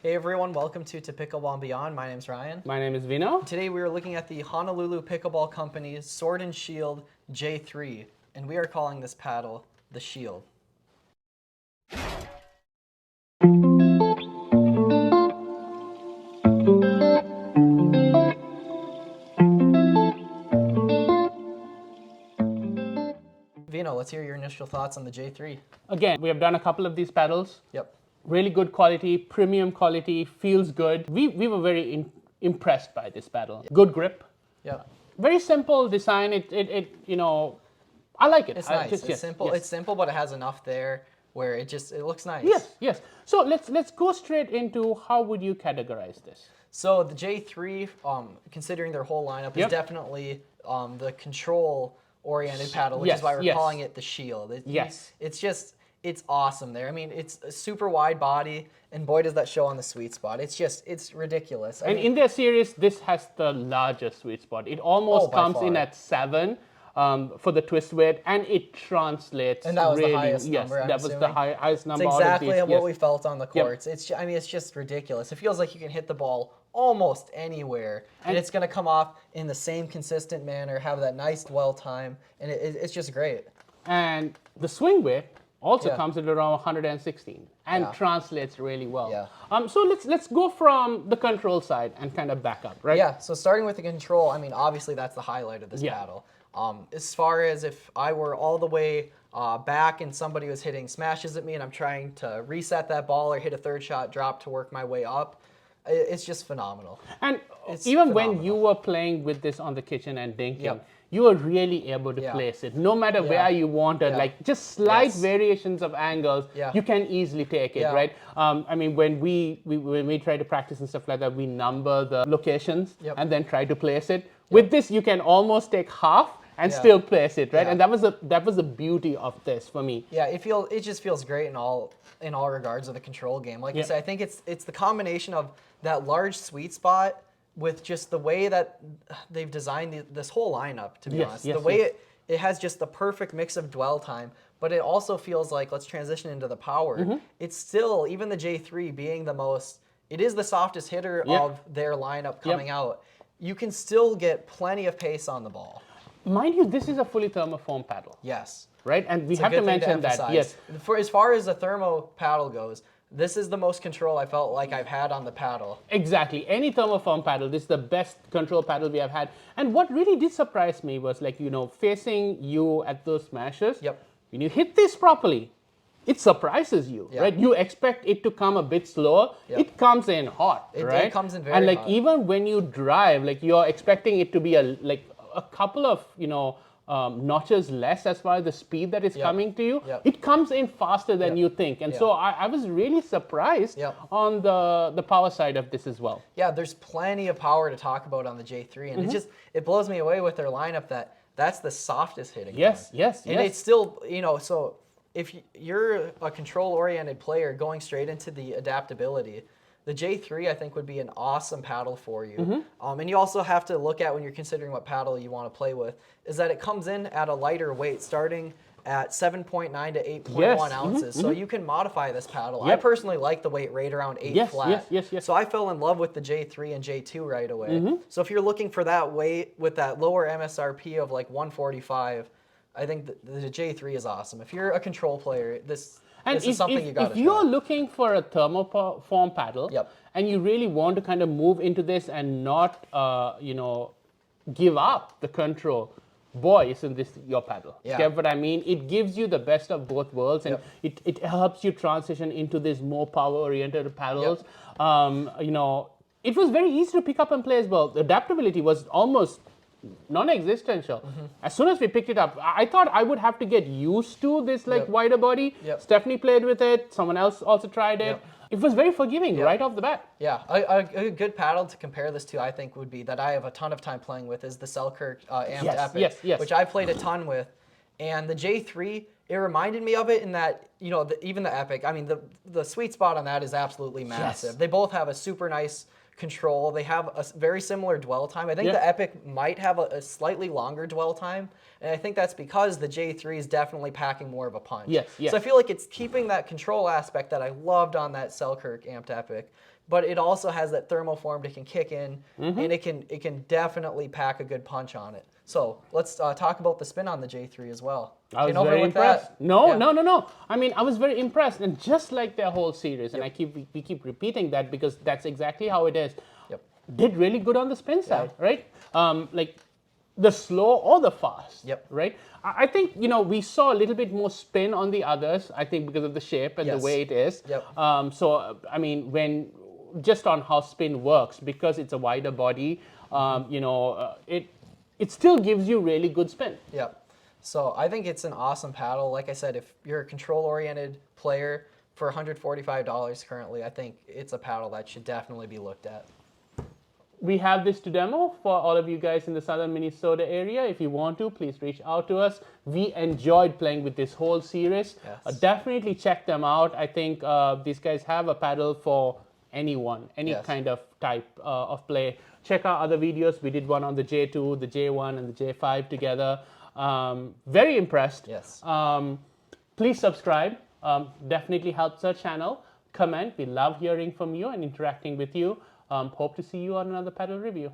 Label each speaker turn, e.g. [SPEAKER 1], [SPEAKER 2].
[SPEAKER 1] Hey everyone, welcome to Pickleball and Beyond. My name's Ryan.
[SPEAKER 2] My name is Vino.
[SPEAKER 1] Today we are looking at the Honolulu Pickleball Company's Sword and Shield J3, and we are calling this paddle the Shield. Vino, let's hear your initial thoughts on the J3.
[SPEAKER 2] Again, we have done a couple of these paddles.
[SPEAKER 1] Yep.
[SPEAKER 2] Really good quality, premium quality, feels good. We were very impressed by this paddle.
[SPEAKER 1] Yep.
[SPEAKER 2] Good grip.
[SPEAKER 1] Yeah.
[SPEAKER 2] Very simple design. I like it.
[SPEAKER 1] It's nice. It's simple.
[SPEAKER 2] Yes.
[SPEAKER 1] It's simple, but it has enough there where it looks nice.
[SPEAKER 2] Yes. So let's go straight into how would you categorize this?
[SPEAKER 1] So the J3, considering their whole lineup, is definitely the control-oriented paddle, which is why we're calling it the Shield. It's awesome there. I mean, it's a super wide body, and boy, does that show on the sweet spot. It's ridiculous. I mean,
[SPEAKER 2] in their series, this has the largest sweet spot. It almost comes in at 7 for the twist weight, and it translates.
[SPEAKER 1] And that was
[SPEAKER 2] really,
[SPEAKER 1] the highest number.
[SPEAKER 2] That was the highest number.
[SPEAKER 1] It's exactly
[SPEAKER 2] out of these.
[SPEAKER 1] what we felt on the courts. It's just ridiculous. It feels like you can hit the ball almost anywhere, and it's going to come off in the same consistent manner, have that nice dwell time, and it's just great.
[SPEAKER 2] And the swing weight also comes at around 116 and translates really well.
[SPEAKER 1] Yeah.
[SPEAKER 2] So let's go from the control side and kind of back up, right?
[SPEAKER 1] Yeah, so starting with the control, I mean, obviously that's the highlight of this paddle. As far as if I were all the way back and somebody was hitting smashes at me and I'm trying to reset that ball or hit a third shot drop to work my way up, it's just phenomenal.
[SPEAKER 2] And even when you were playing with this on the kitchen and dinking, you were really able to place it. No matter where you wanted, like just slight variations of angles, you can easily take it, right? I mean, when we try to practice and stuff like that, we number the locations and then try to place it. With this, you can almost take half and still place it, right? And that was the beauty of this for me.
[SPEAKER 1] Yeah, it just feels great in all regards of the control game. Like you said, I think it's the combination of that large sweet spot with just the way that they've designed this whole lineup, to be honest. The way it has just the perfect mix of dwell time, but it also feels like, let's transition into the power. It's still, even the J3 being it is the softest hitter of their lineup coming out. You can still get plenty of pace on the ball.
[SPEAKER 2] Mind you, this is a fully thermoform paddle.
[SPEAKER 1] Yes.
[SPEAKER 2] Right? And we have to mention that. Yes.
[SPEAKER 1] As far as the thermo paddle goes, this is the most control I felt like I've had on the paddle.
[SPEAKER 2] Exactly. Any thermoform paddle, this is the best control paddle we have had. And what really did surprise me was, like, facing you at those smashes. When you hit this properly, it surprises you, right? You expect it to come a bit slower. It comes in hot, right?
[SPEAKER 1] It comes in very hot.
[SPEAKER 2] And even when you drive, you're expecting it to be a couple of, notches less as far as the speed that is coming to you. It comes in faster than you think. And so I was really surprised on the power side of this as well.
[SPEAKER 1] Yeah, there's plenty of power to talk about on the J3. And it blows me away with their lineup that's the softest hitting.
[SPEAKER 2] Yes.
[SPEAKER 1] And it's still, so if you're a control-oriented player going straight into the adaptability, the J3, I think, would be an awesome paddle for you. And you also have to look at, when you're considering what paddle you want to play with, is that it comes in at a lighter weight, starting at 7.9 to 8.1 ounces. So you can modify this paddle. I personally like the weight right around 8 flat. So I fell in love with the J3 and J2 right away. So if you're looking for that weight with that lower MSRP of like 145, I think the J3 is awesome. If you're a control player, this is something you got to try.
[SPEAKER 2] If you're looking for a thermoform paddle, and you really want to kind of move into this and not, give up the control, boy, isn't this your paddle? Get what I mean? It gives you the best of both worlds, and it helps you transition into these more power-oriented paddles. It was very easy to pick up and play as well. The adaptability was almost non-existential. As soon as we picked it up, I thought I would have to get used to this wider body. Stephanie played with it. Someone else also tried it. It was very forgiving right off the bat.
[SPEAKER 1] Yeah, a good paddle to compare this to, I think, would be that I have a ton of time playing with is the Selkirk Amped Epic, which I played a ton with. And the J3, it reminded me of it in that, even the Epic, I mean, the sweet spot on that is absolutely massive. They both have a super nice control. They have a very similar dwell time. I think the Epic might have a slightly longer dwell time, and I think that's because the J3 is definitely packing more of a punch.
[SPEAKER 2] Yes, yes.
[SPEAKER 1] So I feel like it's keeping that control aspect that I loved on that Selkirk Amped Epic, but it also has that thermoform that can kick in, and it can definitely pack a good punch on it. So let's talk about the spin on the J3 as well.
[SPEAKER 2] I was very impressed.
[SPEAKER 1] That?
[SPEAKER 2] No. I mean, I was very impressed, and just like their whole series, and we keep repeating that because that's exactly how it is.
[SPEAKER 1] Yep.
[SPEAKER 2] Did really good on the spin side, right? Like the slow or the fast, right? I think, you know, we saw a little bit more spin on the others, I think because of the shape and the way it is. So, I mean, just on how spin works, because it's a wider body, you know, it still gives you really good spin.
[SPEAKER 1] Yep. So I think it's an awesome paddle. Like I said, if you're a control-oriented player for $145 currently, I think it's a paddle that should definitely be looked at.
[SPEAKER 2] We have this to demo for all of you guys in the southern Minnesota area. If you want to, please reach out to us. We enjoyed playing with this whole series. Definitely check them out. I think these guys have a paddle for anyone, any kind of type of play. Check out other videos. We did one on the J2, the J1, and the J5 together. Very impressed. Please subscribe. Definitely helps our channel. Comment. We love hearing from you and interacting with you. Hope to see you on another paddle review.